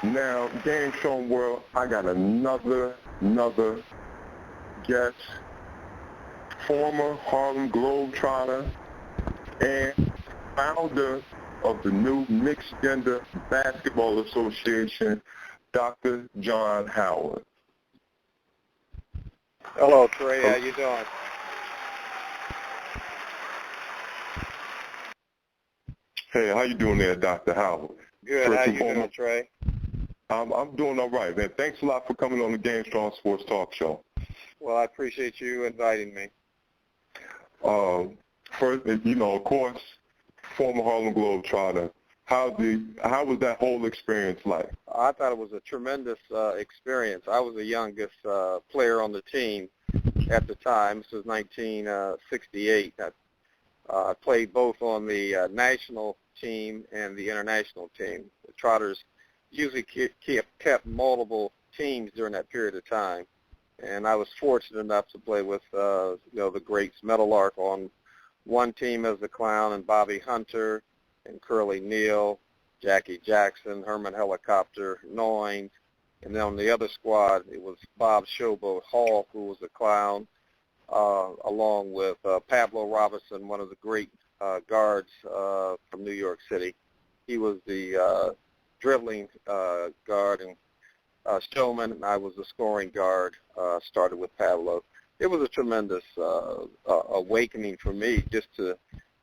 Now, Game Show World, I got another guest, former Harlem Globetrotter and founder of the new Mixed Gender Basketball Association, Dr. John Howard. Hello, Trey. How you doing? Hey, how you doing there, Dr. Howard? Good. How you doing, Trey? I'm doing all right, man. Thanks a lot for coming on the Game Strong Sports Talk Show. Well, I appreciate you inviting me. First, of course, former Harlem Globetrotter. How was that whole experience like? I thought it was a tremendous experience. I was the youngest player on the team at the time. This was 1968. I played both on the national team and the international team. The Trotters usually kept multiple teams during that period of time, and I was fortunate enough to play with the greats, Meadowlark on one team as the Clown, and Bobby Hunter and Curly Neal, Jackie Jackson, Herman Helicopter, Noynes, and then on the other squad it was Bob Showboat Hall, who was the Clown, along with Pablo Robinson, one of the great guards from New York City. He was the dribbling guard and showman, and I was the scoring guard, started with Pablo. It was a tremendous awakening for me just to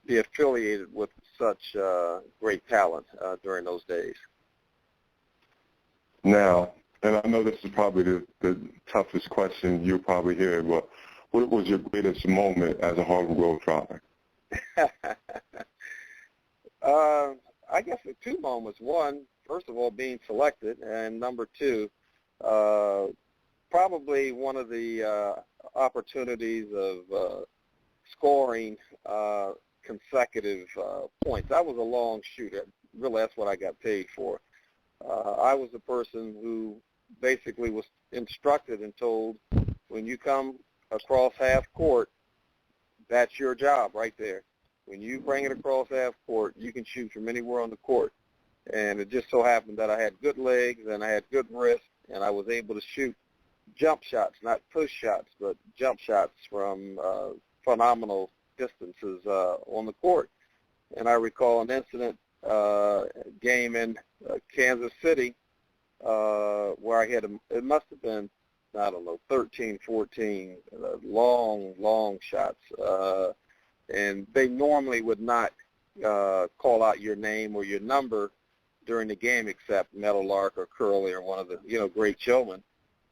be affiliated with such great talent during those days. Now, and I know this is probably the toughest question you'll probably hear, but what was your greatest moment as a Harlem Globetrotter? I guess the two moments. One, first of all, being selected, and number two, probably one of the opportunities of scoring consecutive points. I was a long shooter. Really, that's what I got paid for. I was the person who basically was instructed and told, when you come across half court, that's your job right there. When you bring it across half court, you can shoot from anywhere on the court. And it just so happened that I had good legs and I had good wrist, and I was able to shoot jump shots, not push shots, but jump shots from phenomenal distances on the court. And I recall an incident game in Kansas City where I had it must have been, I don't know, 13, 14 long shots. And they normally would not call out your name or your number during the game, except Meadowlark or Curly or one of the great showmen,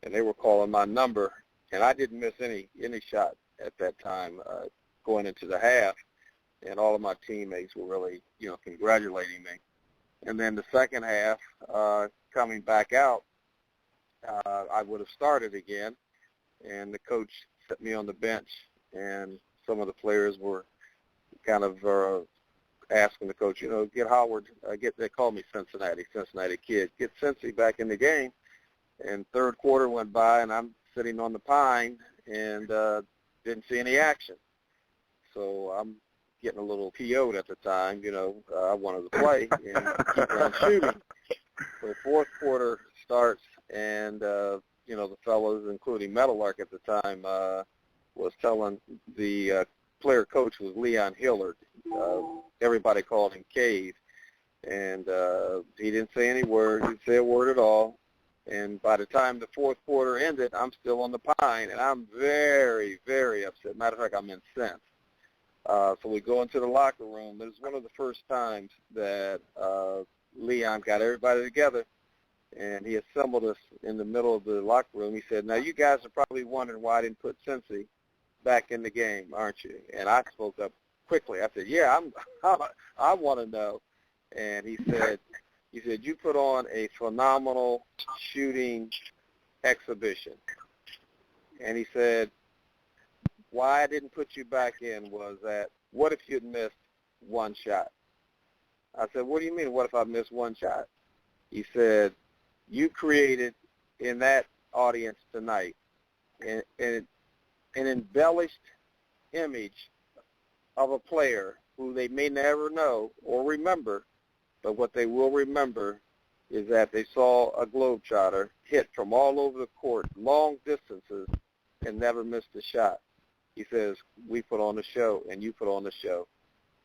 and they were calling my number, and I didn't miss any shot at that time going into the half, and all of my teammates were really congratulating me. And then the second half, coming back out, I would have started again, and the coach set me on the bench, and some of the players were kind of asking the coach, get Howard, they called me Cincinnati Kid, get Cincy back in the game. And third quarter went by, and I'm sitting on the pine and didn't see any action. So I'm getting a little PO'd at the time. I wanted to play and keep on shooting. So fourth quarter starts, and the fellows, including Meadowlark at the time, was telling the player coach was Leon Hillard. Everybody called him Cave, and he didn't say any word. He didn't say a word at all. And by the time the fourth quarter ended, I'm still on the pine, and I'm very, very upset. Matter of fact, I'm incensed. So we go into the locker room. It was one of the first times that Leon got everybody together, and he assembled us in the middle of the locker room. He said, now you guys are probably wondering why I didn't put Cincy back in the game, aren't you? And I spoke up quickly. I said, yeah, I want to know. And he said, you put on a phenomenal shooting exhibition. And he said, why I didn't put you back in was that, what if you'd missed one shot? I said, what do you mean, what if I missed one shot? He said, you created in that audience tonight an embellished image of a player who they may never know or remember, but what they will remember is that they saw a globetrotter hit from all over the court, long distances, and never missed a shot. He says, we put on the show, and you put on the show.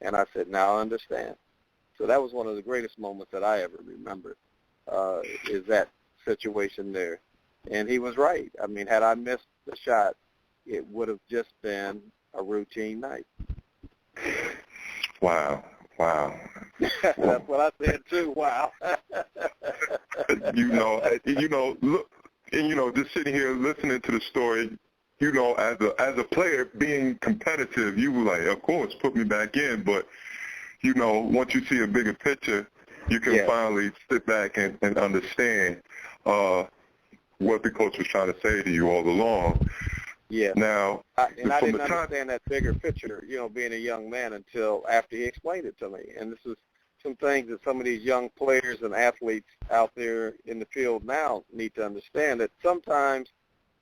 And I said, now I understand. So that was one of the greatest moments that I ever remembered, is that situation there. And he was right. I mean, had I missed the shot, it would have just been a routine night. Wow. That's what I said too. Wow. Look, and just sitting here listening to the story, as a player being competitive, you were like, of course, put me back in. But once you see a bigger picture, you can finally sit back and understand what the coach was trying to say to you all along. Yeah. Now, I didn't understand that bigger picture, being a young man, until after he explained it to me. And this is some things that some of these young players and athletes out there in the field now need to understand, that sometimes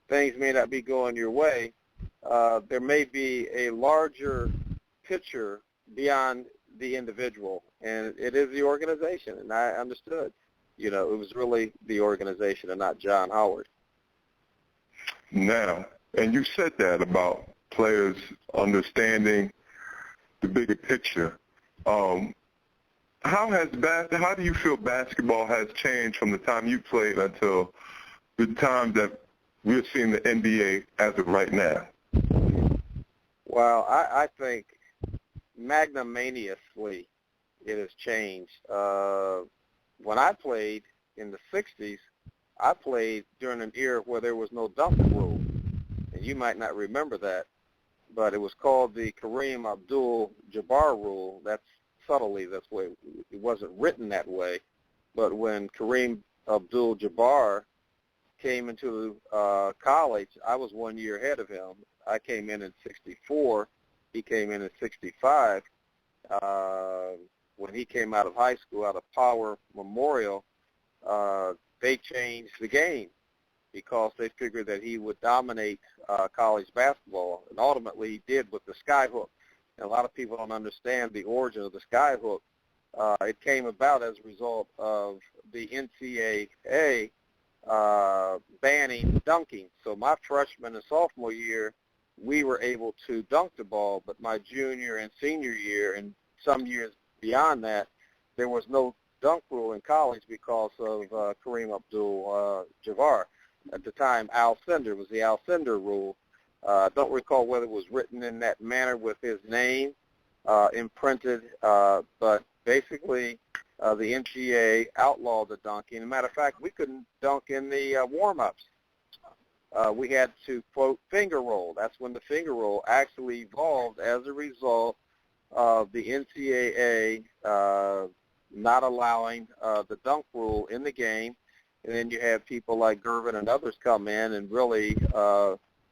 things may not be going your way. There may be a larger picture beyond the individual, and it is the organization. And I understood, it was really the organization and not John Howard. Now, and you said that about players understanding the bigger picture. How do you feel basketball has changed from the time you played until the time that we're seeing the NBA as of right now? Well, I think magnanimously it has changed. When I played in the 60s, I played during an era where there was no dunk rule. And you might not remember that, but it was called the Kareem Abdul-Jabbar rule. That's the way it wasn't written that way. But when Kareem Abdul-Jabbar came into college, I was 1 year ahead of him. I came in 64. He came in 65. When he came out of high school, out of Power Memorial, they changed the game because they figured that he would dominate college basketball, and ultimately he did with the skyhook. And a lot of people don't understand the origin of the skyhook. It came about as a result of the NCAA banning dunking. So my freshman and sophomore year, we were able to dunk the ball, but my junior and senior year and some years beyond that, there was no dunk rule in college because of Kareem Abdul-Jabbar. At the time, Alcindor was the Alcindor rule. Don't recall whether it was written in that manner with his name imprinted, but basically the NCAA outlawed the dunking. As a matter of fact, we couldn't dunk in the warm-ups. We had to, quote, finger roll. That's when the finger roll actually evolved as a result of the NCAA not allowing the dunk rule in the game. And then you have people like Gervin and others come in and really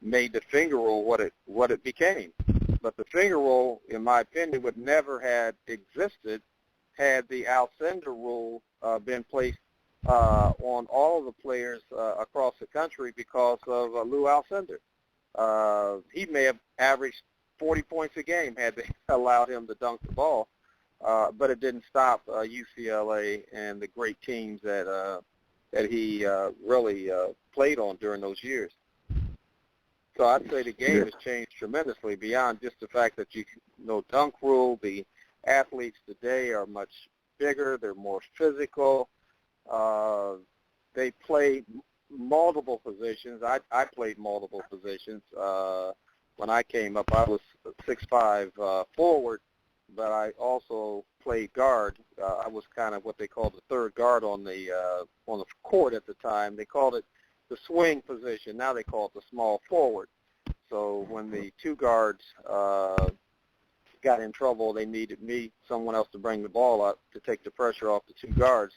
made the finger roll what it became. But the finger roll, in my opinion, would never have existed had the Alcindor rule been placed on all of the players across the country because of Lou Alcindor. He may have averaged 40 points a game had they allowed him to dunk the ball, but it didn't stop UCLA and the great teams that he really played on during those years. So I'd say the game has changed tremendously beyond just the fact that dunk rule. The athletes today are much bigger. They're more physical. They play multiple positions. I played multiple positions. When I came up, I was 6'5" forward, but I also played guard. I was kind of what they called the third guard on the court at the time. They called it the swing position. Now they call it the small forward. So when the two guards got in trouble, they needed someone else to bring the ball up to take the pressure off the two guards.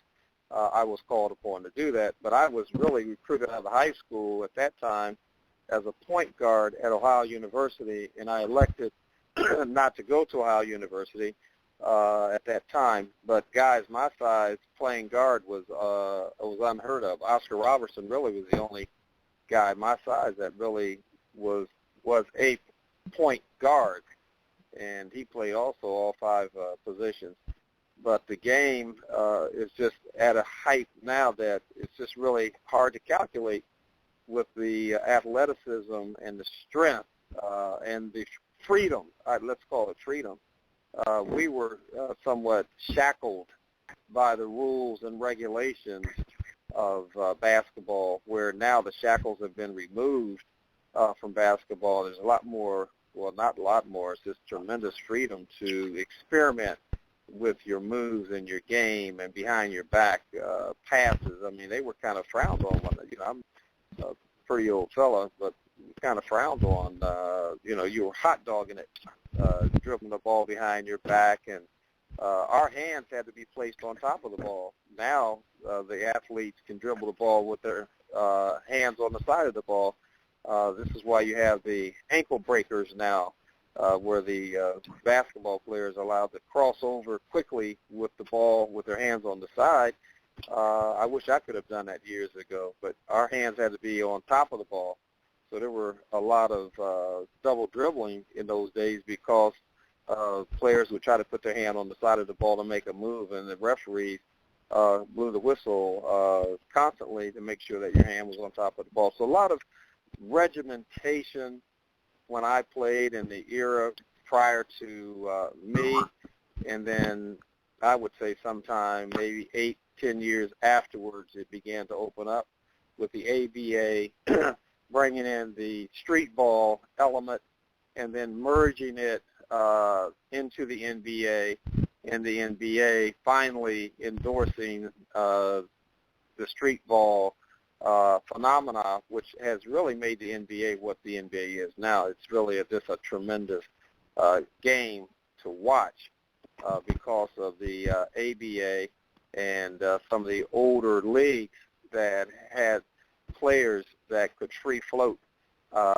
I was called upon to do that. But I was really recruited out of high school at that time as a point guard at Ohio University, and I elected not to go to Ohio University at that time. But guys my size playing guard was unheard of. Oscar Robertson really was the only guy my size that really was a point guard, and he played also all five positions. but the game is just at a height now that it's just really hard to calculate with the athleticism and the strength and the freedom. Let's call it freedom. We were somewhat shackled by the rules and regulations of basketball, where now the shackles have been removed from basketball. There's a lot more, well, not a lot more, it's just tremendous freedom to experiment with your moves and your game and behind your back passes. I mean, they were kind of frowned on. I'm a pretty old fella, but kind of frowned on. You were hot dogging it, dribbling the ball behind your back, and our hands had to be placed on top of the ball. Now the athletes can dribble the ball with their hands on the side of the ball. This is why you have the ankle breakers now, where the basketball players are allowed to cross over quickly with the ball with their hands on the side. I wish I could have done that years ago, but our hands had to be on top of the ball. So there were a lot of double dribbling in those days because players would try to put their hand on the side of the ball to make a move, and the referees blew the whistle constantly to make sure that your hand was on top of the ball. So a lot of regimentation when I played in the era prior to me, and then I would say sometime maybe 8-10 years afterwards it began to open up with the ABA bringing in the street ball element and then merging it into the NBA, and the NBA finally endorsing the street ball phenomena, which has really made the NBA what the NBA is now. It's really just a tremendous game to watch because of the ABA and some of the older leagues that had players that could free float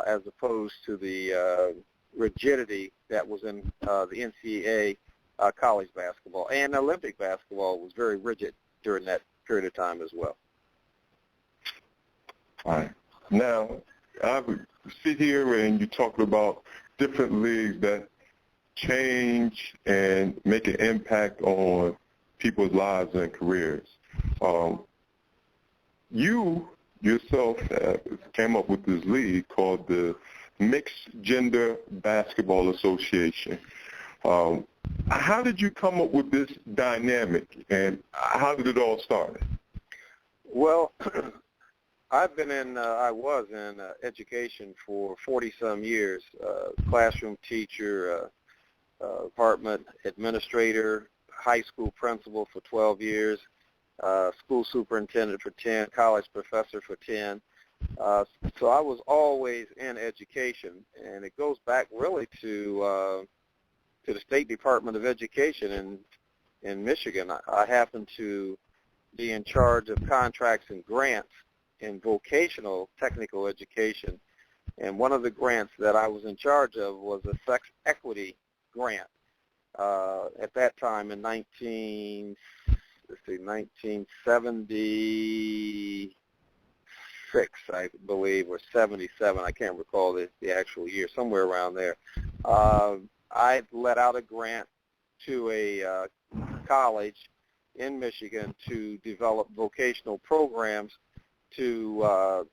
as opposed to the rigidity that was in the NCAA college basketball. And Olympic basketball was very rigid during that period of time as well. All right. Now, I would sit here and you talked about different leagues that change and make an impact on people's lives and careers. You yourself came up with this league called the Mixed Gender Basketball Association. How did you come up with this dynamic, and how did it all start? Well, I was in education for 40-some years, classroom teacher, department administrator, high school principal for 12 years, school superintendent for 10, college professor for 10. So I was always in education, and it goes back really to the State Department of Education in Michigan. I happened to be in charge of contracts and grants in vocational technical education, and one of the grants that I was in charge of was a sex equity grant. At that time in 1976, I believe, or 77. I can't recall the actual year, somewhere around there. I let out a grant to a college in Michigan to develop vocational programs to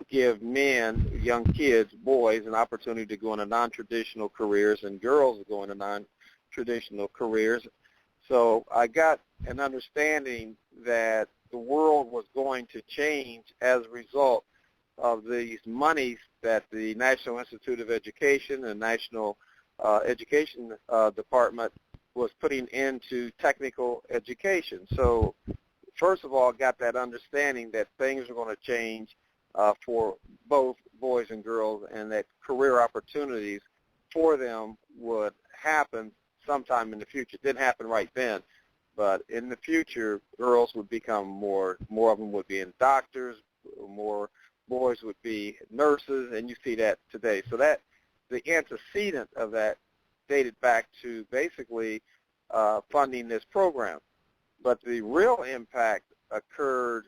give men, young kids, boys, an opportunity to go into non-traditional careers, and girls to go into non-traditional careers. So I got an understanding that the world was going to change as a result of these monies that the National Institute of Education and National Education Department was putting into technical education. So first of all, I got that understanding that things are going to change for both boys and girls, and that career opportunities for them would happen sometime in the future. It didn't happen right then, but in the future, girls would become more of them would be in doctors, more boys would be nurses, and you see that today. So that the antecedent of that dated back to basically funding this program. But the real impact occurred,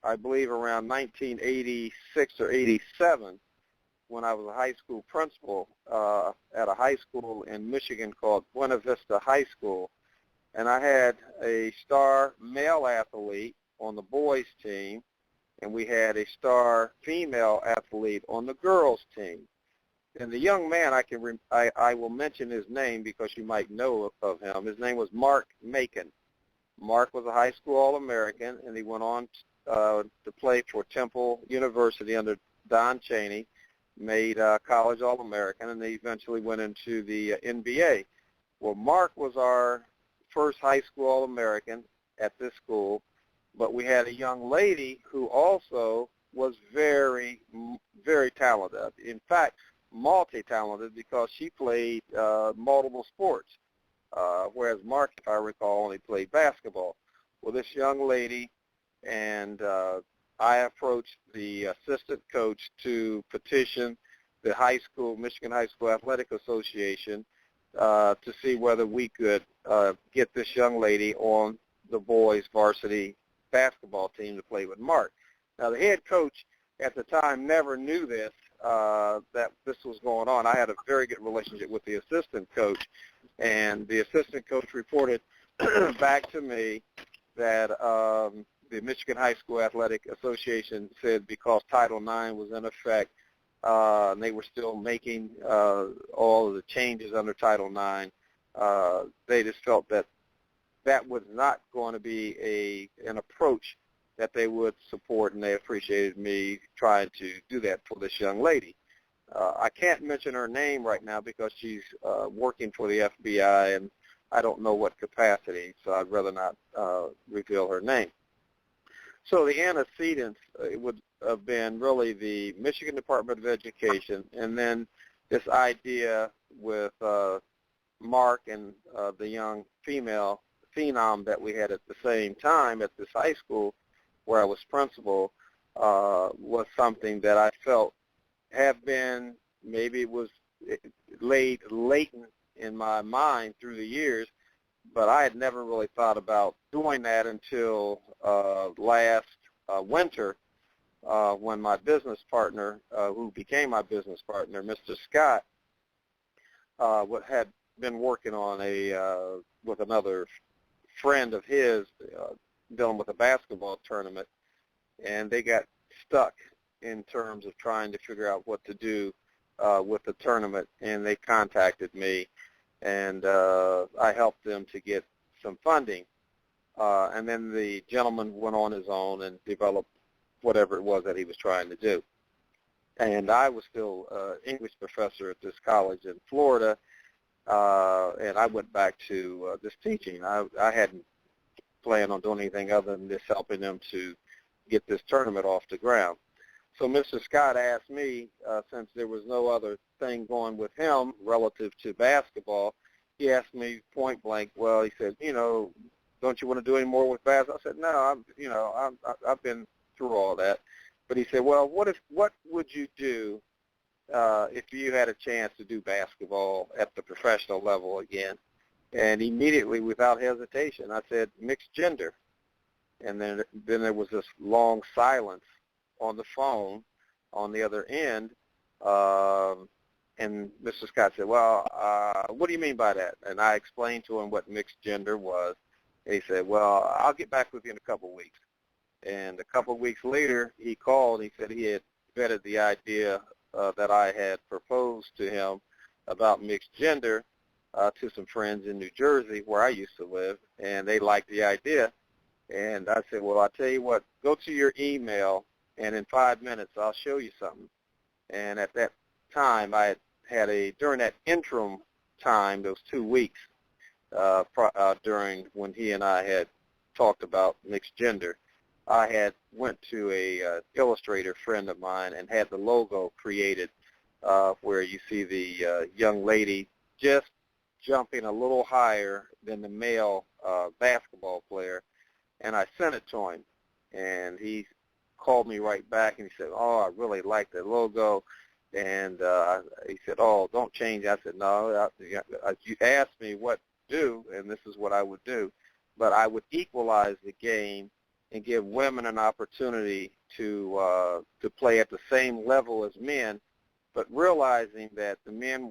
I believe, around 1986 or 87, when I was a high school principal at a high school in Michigan called Buena Vista High School. And I had a star male athlete on the boys' team, and we had a star female athlete on the girls' team. And the young man, I will mention his name because you might know of him. His name was Mark Macon. Mark was a high school All-American, and he went on to play for Temple University under Don Chaney, made college All-American, and they eventually went into the NBA. Well, Mark was our first high school All-American at this school, but we had a young lady who also was very, very talented. In fact, multi-talented because she played multiple sports, whereas Mark, if I recall, only played basketball. Well, this young lady and I approached the assistant coach to petition the Michigan High School Athletic Association to see whether we could get this young lady on the boys' varsity basketball team to play with Mark. Now, the head coach at the time never knew this, that this was going on. I had a very good relationship with the assistant coach, and the assistant coach reported back to me that the Michigan High School Athletic Association said because Title IX was in effect, and they were still making all of the changes under Title IX, they just felt that that was not going to be an approach that they would support, and they appreciated me trying to do that for this young lady. I can't mention her name right now because she's working for the FBI, and I don't know what capacity, so I'd rather not reveal her name. So the antecedents, it would have been really the Michigan Department of Education, and then this idea with Mark and the young female phenom that we had at the same time at this high school where I was principal was something that I felt have been, maybe it was laid latent in my mind through the years, but I had never really thought about doing that until last winter when my business partner, who became my business partner, Mr. Scott, had been working on with another friend of his dealing with a basketball tournament, and they got stuck in terms of trying to figure out what to do with the tournament, and they contacted me, and I helped them to get some funding. And then the gentleman went on his own and developed whatever it was that he was trying to do. And I was still an English professor at this college in Florida, and I went back to this teaching. I hadn't planned on doing anything other than just helping them to get this tournament off the ground. So Mr. Scott asked me, since there was no other thing going with him relative to basketball, he asked me point blank, well, he said, don't you want to do any more with basketball? I said, no, I've been through all that. But he said, well, what would you do if you had a chance to do basketball at the professional level again? And immediately, without hesitation, I said, mixed gender. And then there was this long silence on the phone on the other end. And Mr. Scott said, well, what do you mean by that? And I explained to him what mixed gender was. And he said, well, I'll get back with you in a couple of weeks. And a couple of weeks later, he called. He said he had vetted the idea that I had proposed to him about mixed gender to some friends in New Jersey where I used to live, and they liked the idea. And I said, well, I'll tell you what, go to your email, and in 5 minutes I'll show you something. And at that time, I had during that interim time, those 2 weeks during when he and I had talked about mixed gender, I had went to a illustrator friend of mine and had the logo created where you see the young lady just jumping a little higher than the male basketball player, and I sent it to him, and he called me right back and he said, oh, I really like the logo, and he said, oh, don't change it. I said, no, you asked me what to do, and this is what I would do, but I would equalize the game and give women an opportunity to play at the same level as men, but realizing that the men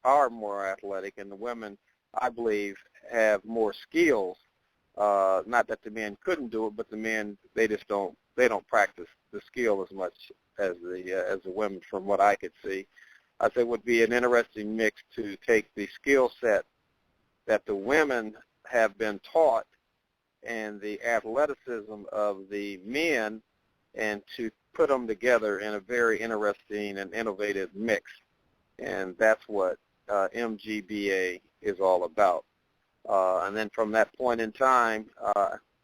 are more athletic, and the women I believe, have more skills. Not that the men couldn't do it, but the men, they don't practice the skill as much as the women, from what I could see. I think it would be an interesting mix to take the skill set that the women have been taught and the athleticism of the men, and to put them together in a very interesting and innovative mix. And that's what MGBA is all about. And then from that point in time,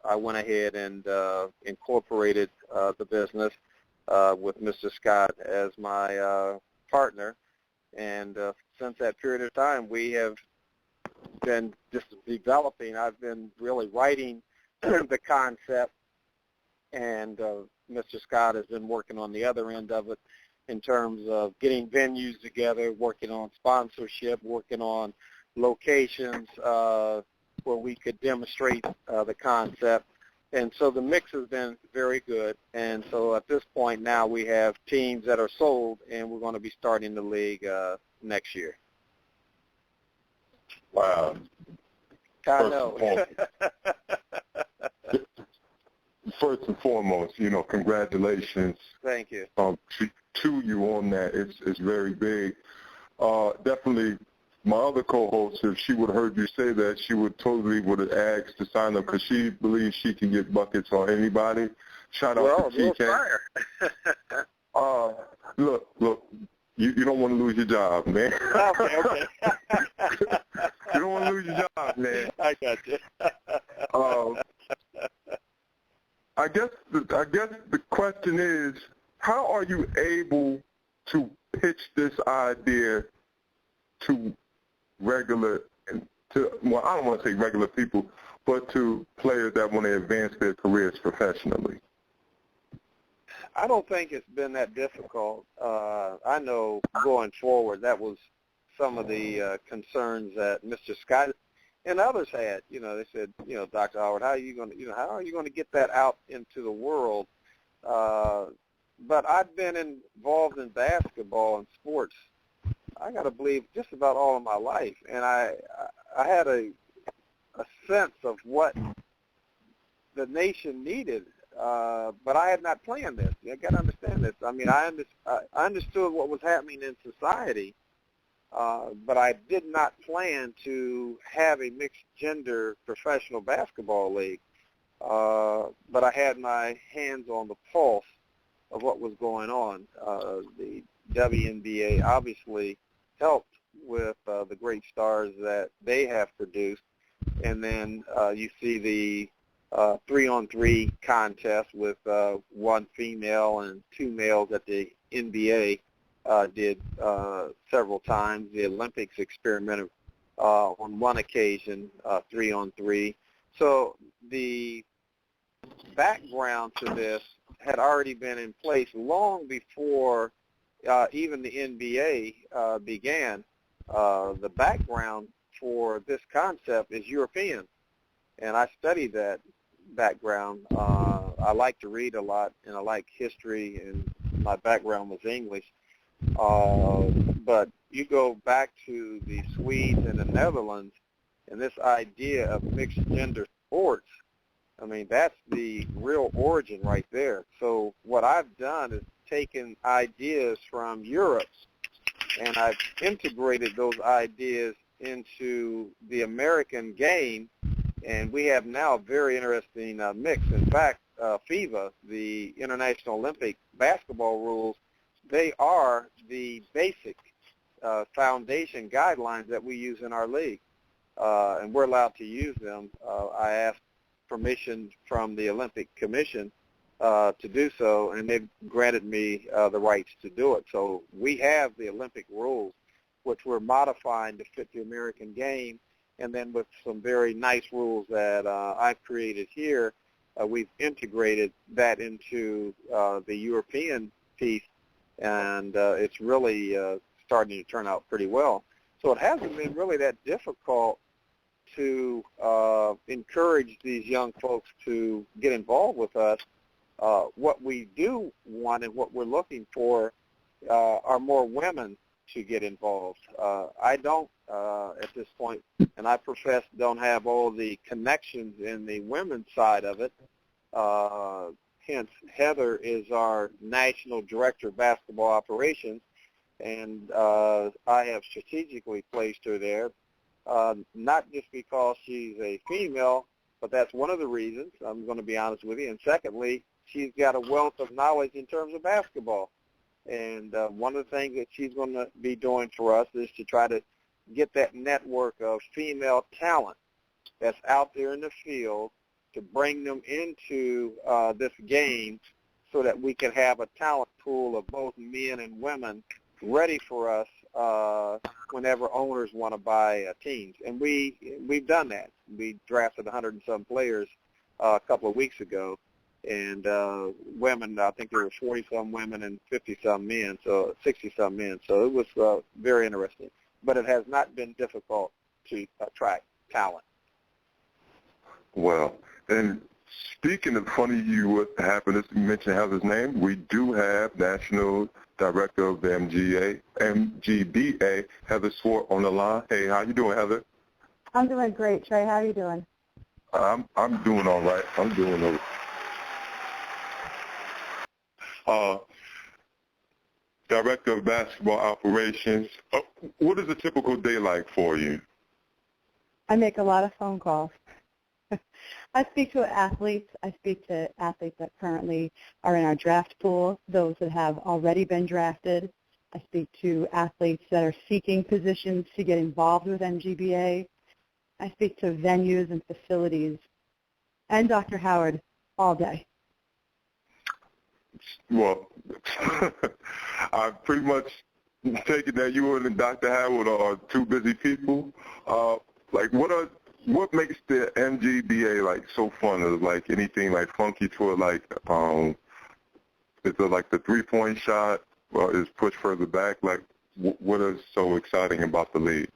I went ahead and incorporated the business with Mr. Scott as my partner. And since that period of time, we have been just developing. I've been really writing the concept, and Mr. Scott has been working on the other end of it in terms of getting venues together, working on sponsorship, working on locations where we could demonstrate the concept. And so the mix has been very good. And so at this point now we have teams that are sold, and we're going to be starting the league next year. Wow. I know. First and foremost, congratulations. Thank you. To you on that. It's very big. Definitely, my other co-host, if she would have heard you say that, she would have asked to sign up because she believes she can get buckets on anybody. Shout out to TK. Look, you don't want to lose your job, man. Okay. You don't want to lose your job, man. I got you. I guess the question is, how are you able to pitch this idea to I don't want to say regular people, but to players that want to advance their careers professionally? I don't think it's been that difficult. I know going forward that was some of the concerns that Mr. Scott and others had. They said, Dr. Howard, how are you going to get that out into the world? But I've been involved in basketball and sports, I got to believe, just about all of my life, and I had a sense of what the nation needed. But I had not planned this. You got to understand this. I mean, I understood what was happening in society, but I did not plan to have a mixed-gender professional basketball league. But I had my hands on the pulse of what was going on. The WNBA obviously helped with the great stars that they have produced. And then you see the 3-on-3 contest with one female and two males that the NBA did several times. The Olympics experimented on one occasion, 3-on-3. So the background to this had already been in place long before even the NBA began. The background for this concept is European, and I studied that background. I like to read a lot, and I like history, and my background was English. But you go back to the Swedes and the Netherlands, and this idea of mixed-gender sports, I mean, that's the real origin right there. So what I've done is taken ideas from Europe, and I've integrated those ideas into the American game, and we have now a very interesting mix. In fact, FIBA, the International Olympic Basketball Rules, they are the basic foundation guidelines that we use in our league, and we're allowed to use them. I asked permission from the Olympic Commission to do so, and they've granted me the rights to do it. So we have the Olympic rules, which we're modifying to fit the American game, and then with some very nice rules that I've created here, we've integrated that into the European piece, and it's really starting to turn out pretty well. So it hasn't been really that difficult to encourage these young folks to get involved with us. What we do want and what we're looking for are more women to get involved. I don't at this point, and I profess don't have all the connections in the women's side of it. Hence, Heather is our National Director of Basketball Operations, and I have strategically placed her there, not just because she's a female, but that's one of the reasons, I'm going to be honest with you. And secondly, she's got a wealth of knowledge in terms of basketball. And one of the things that she's going to be doing for us is to try to get that network of female talent that's out there in the field to bring them into this game so that we can have a talent pool of both men and women ready for us whenever owners want to buy teams. And we've done that. We drafted 100 and some players a couple of weeks ago. And women, I think there were 40-some women and 50-some men, so 60-some men. So it was very interesting. But it has not been difficult to attract talent. Well, and speaking of funny, you happen to mention Heather's name. We do have National Director of the MGBA, Heather Swart, on the line. Hey, how you doing, Heather? I'm doing great, Trey. How are you doing? I'm doing all right. I'm doing all right. Director of Basketball Operations, what is a typical day like for you? I make a lot of phone calls. I speak to athletes. I speak to athletes that currently are in our draft pool, those that have already been drafted. I speak to athletes that are seeking positions to get involved with MGBA. I speak to venues and facilities and Dr. Howard all day. Well, I pretty much take it that you and Dr. Howard are two busy people. What makes the MGBA like so fun? Is like anything like funky to it? Like, is it like the 3-point shot, or is pushed further back? Like, what is so exciting about the league?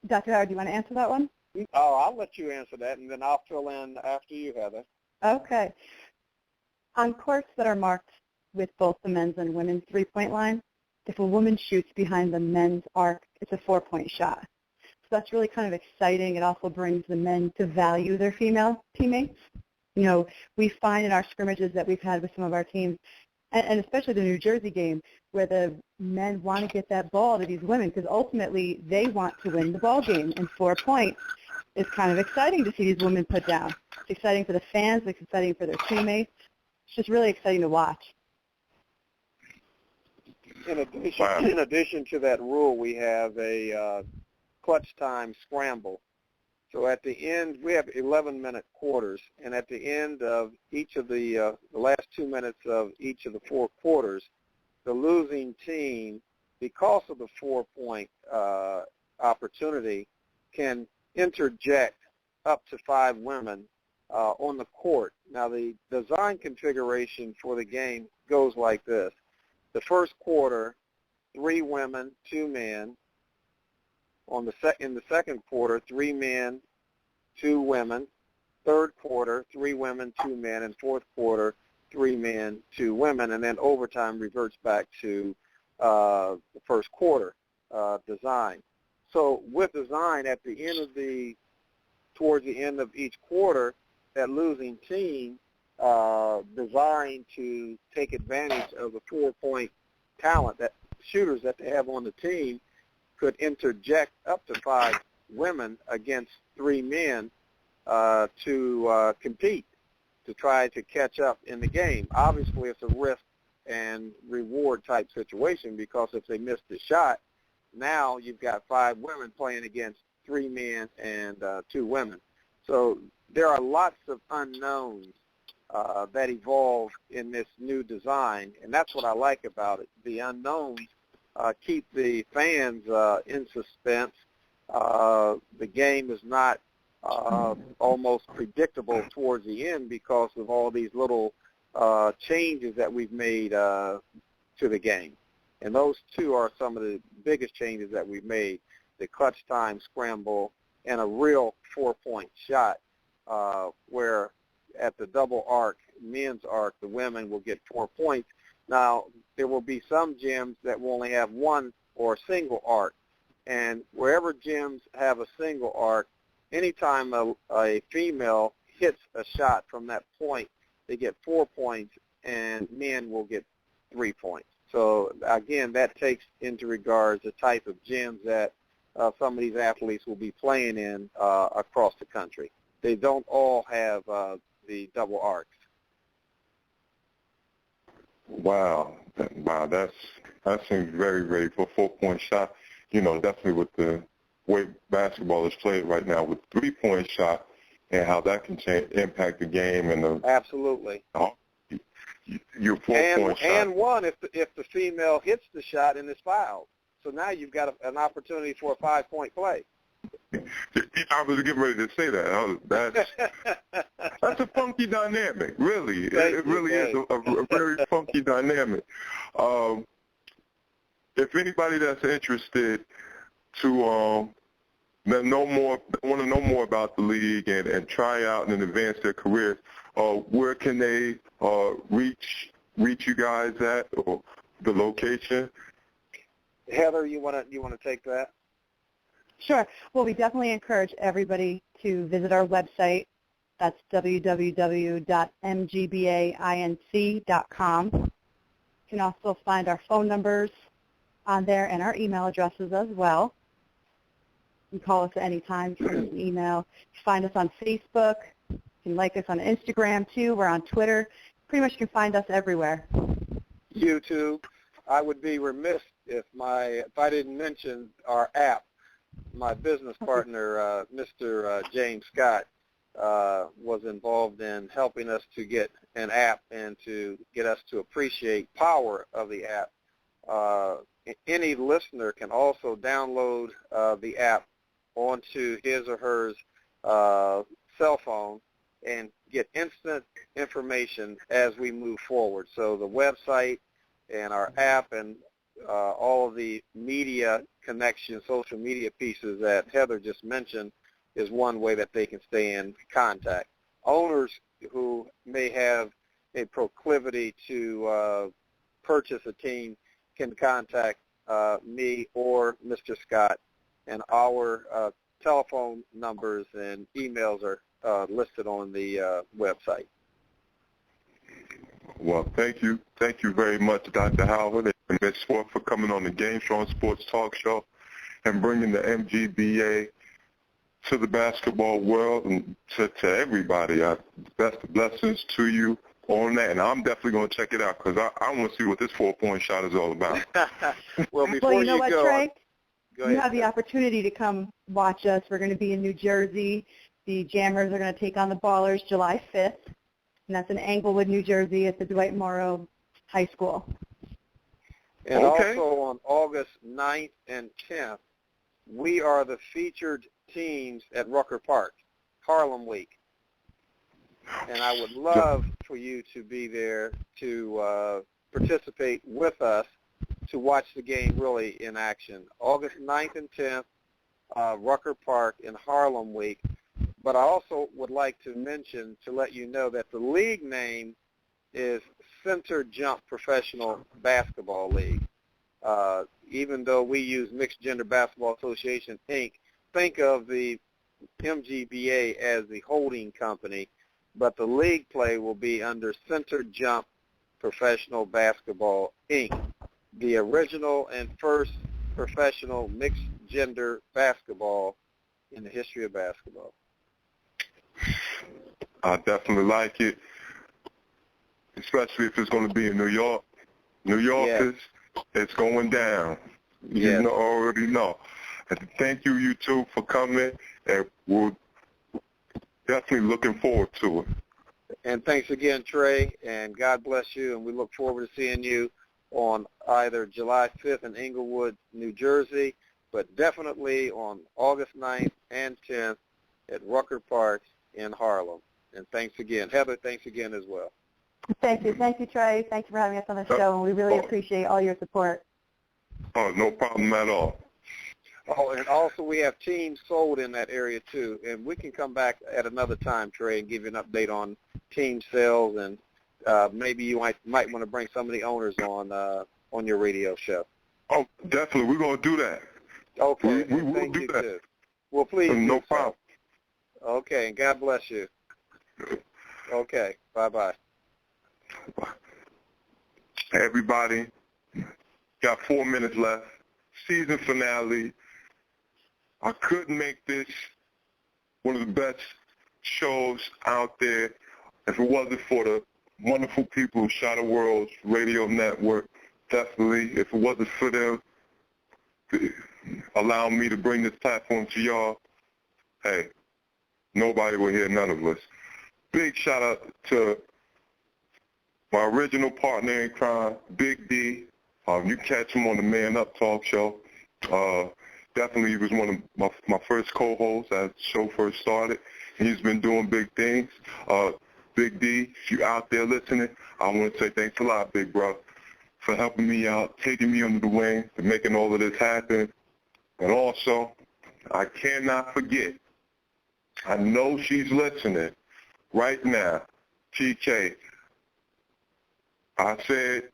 Dr. Howard, do you want to answer that one? Oh, I'll let you answer that, and then I'll fill in after you, Heather. Okay. On courts that are marked with both the men's and women's 3-point line, if a woman shoots behind the men's arc, it's a 4-point shot. So that's really kind of exciting. It also brings the men to value their female teammates. You know, we find in our scrimmages that we've had with some of our teams, and especially the New Jersey game, where the men want to get that ball to these women because ultimately they want to win the ball game, and 4 points is kind of exciting to see these women put down. It's exciting for the fans. It's exciting for their teammates. It's just really exciting to watch. In addition to that rule, we have a clutch time scramble. So at the end, we have 11-minute quarters, and at the end of each of the last 2 minutes of each of the 4 quarters, the losing team, because of the 4-point opportunity, can interject up to 5 women on the court. Now, the design configuration for the game goes like this. The first quarter, 3 women, 2 men. In the second quarter, 3 men, 2 women. Third quarter, 3 women, 2 men. And fourth quarter, 3 men, 2 women. And then overtime reverts back to the first quarter design. So with design, at the end towards the end of each quarter, that losing team designed to take advantage of the 4-point talent, that shooters that they have on the team, could interject up to 5 women against 3 men to compete, to try to catch up in the game. Obviously, it's a risk and reward type situation because if they miss the shot, now you've got 5 women playing against 3 men and 2 women. So there are lots of unknowns that evolve in this new design, and that's what I like about it. The unknowns keep the fans in suspense. The game is not almost predictable towards the end because of all these little changes that we've made to the game. And those 2 are some of the biggest changes that we've made, the clutch time scramble and a real 4-point shot where at the double arc, men's arc, the women will get 4 points, Now, there will be some gyms that will only have one or a single arc. And wherever gyms have a single arc, anytime a female hits a shot from that point, they get 4 points, and men will get 3 points. So, again, that takes into regards the type of gyms that some of these athletes will be playing in across the country. They don't all have the double arcs. Wow, that seems very, very for 4-point shot. Definitely with the way basketball is played right now, with 3-point shot and how that can impact the game and the absolutely. Your 4-point shot. And one if the female hits the shot and is fouled. So now you've got an opportunity for a 5-point play. I was getting ready to say that. That's a funky dynamic, really. It really is a very funky dynamic. If anybody that's interested to want to know more about the league and try out and advance their careers, where can they reach you guys at, or the location? Heather, you want to take that? Sure. Well, we definitely encourage everybody to visit our website. That's www.mgbainc.com. You can also find our phone numbers on there and our email addresses as well. You can call us at any time, send us an email. Find us on Facebook. You can like us on Instagram, too. We're on Twitter. Pretty much you can find us everywhere. YouTube. I would be remiss if I didn't mention our app. My business partner, Mr. James Scott, was involved in helping us to get an app and to get us to appreciate power of the app. Any listener can also download the app onto his or her cell phone and get instant information as we move forward. So the website and our app and all of the media connections, social media pieces that Heather just mentioned is one way that they can stay in contact. Owners who may have a proclivity to purchase a team can contact me or Mr. Scott, and our telephone numbers and emails are listed on the website. Well, thank you. Thank you very much, Dr. Howard and Ms. Swart, for coming on the Game Strong Sports Talk Show and bringing the MGBA to the basketball world and to everybody. Best blessings to you on that, and I'm definitely going to check it out because I want to see what this 4-point shot is all about. Well, before you know what, go, Trey? go ahead. You have the opportunity to come watch us. We're going to be in New Jersey. The Jammers are going to take on the Ballers July 5th, and that's in Englewood, New Jersey at the Dwight Morrow High School. And also on August 9th and 10th, we are the featured teams at Rucker Park, Harlem Week. And I would love for you to be there to participate with us to watch the game really in action. August 9th and 10th, Rucker Park in Harlem Week. But I also would like to mention, to let you know, that the league name is Center Jump Professional Basketball League. Even though we use Mixed Gender Basketball Association, Inc., think of the MGBA as the holding company, but the league play will be under Center Jump Professional Basketball, Inc., the original and first professional mixed gender basketball in the history of basketball. I definitely like it, especially if it's going to be in New York. New Yorkers, it's going down. You already know. And thank you two, for coming, and we're definitely looking forward to it. And thanks again, Trey, and God bless you, and we look forward to seeing you on either July 5th in Englewood, New Jersey, but definitely on August 9th and 10th at Rucker Park in Harlem. And thanks again. Heather, thanks again as well. Thank you. Thank you, Trey. Thank you for having us on the show, and we really appreciate all your support. Oh, no problem at all. Oh, and also we have teams sold in that area, too. And we can come back at another time, Trey, and give you an update on team sales and maybe you might want to bring some of the owners on your radio show. Oh, definitely. We're going to do that. Okay. We will Thank do you that. too. Well, please No do problem. so. Okay, and God bless you. Okay, bye-bye. Everybody, got 4 minutes left. Season finale. I couldn't make this one of the best shows out there if it wasn't for the wonderful people of Shadow World's radio network. Definitely, if it wasn't for them allowing me to bring this platform to y'all, hey, nobody will hear none of us. Big shout out to my original partner in crime, Big D. You catch him on the Man Up Talk show. Definitely, he was one of my first co-hosts as the show first started. He's been doing big things. Big D, if you're out there listening, I want to say thanks a lot, big bro, for helping me out, taking me under the wing, for making all of this happen. And also, I cannot forget, I know she's listening right now, TK. I said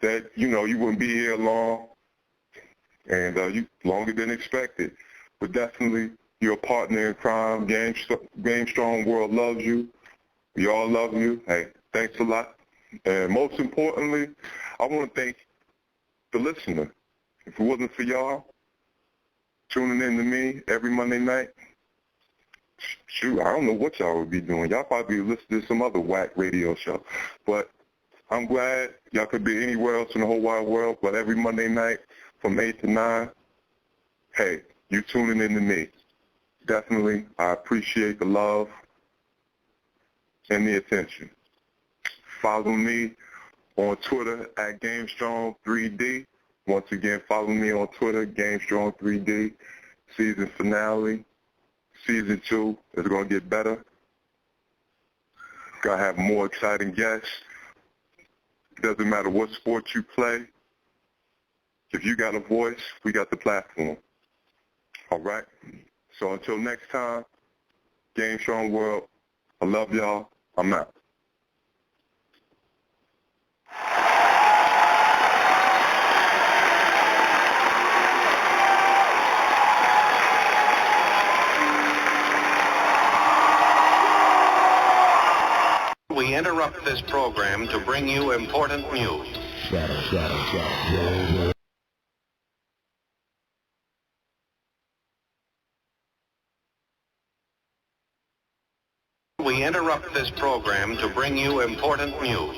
that, you wouldn't be here long, and you longer than expected. But definitely, you're a partner in crime. Game Strong World loves you. We all love you. Hey, thanks a lot. And most importantly, I want to thank the listener. If it wasn't for y'all tuning in to me every Monday night, shoot, I don't know what y'all would be doing. Y'all probably listening to some other whack radio show. But I'm glad y'all could be anywhere else in the whole wide world, but every Monday night from 8 to 9, hey, you tuning in to me. Definitely, I appreciate the love and the attention. Follow me on Twitter at GameStrong3D. Once again, follow me on Twitter, GameStrong3D. Season finale. Season 2 is going to get better. Going to have more exciting guests. Doesn't matter what sport you play. If you got a voice, we got the platform. All right? So until next time, Game Strong World, I love y'all. I'm out. We interrupt this program to bring you important news. We interrupt this program to bring you important news.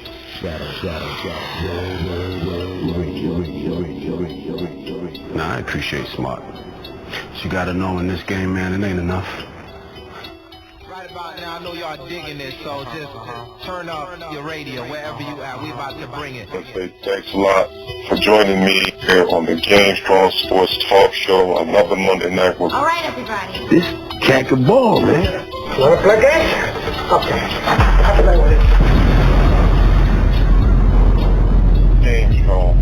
Nah, I appreciate smart. But you gotta know in this game, man, it ain't enough. Right about now, I know y'all digging this, so just turn up your radio wherever you at. We about to bring it. I say thanks a lot for joining me here on the Game Strong Sports Talk Show, another Monday night. All right, everybody. This cat can ball, man. You wanna play games? Okay. I'll play with it. Game Strong.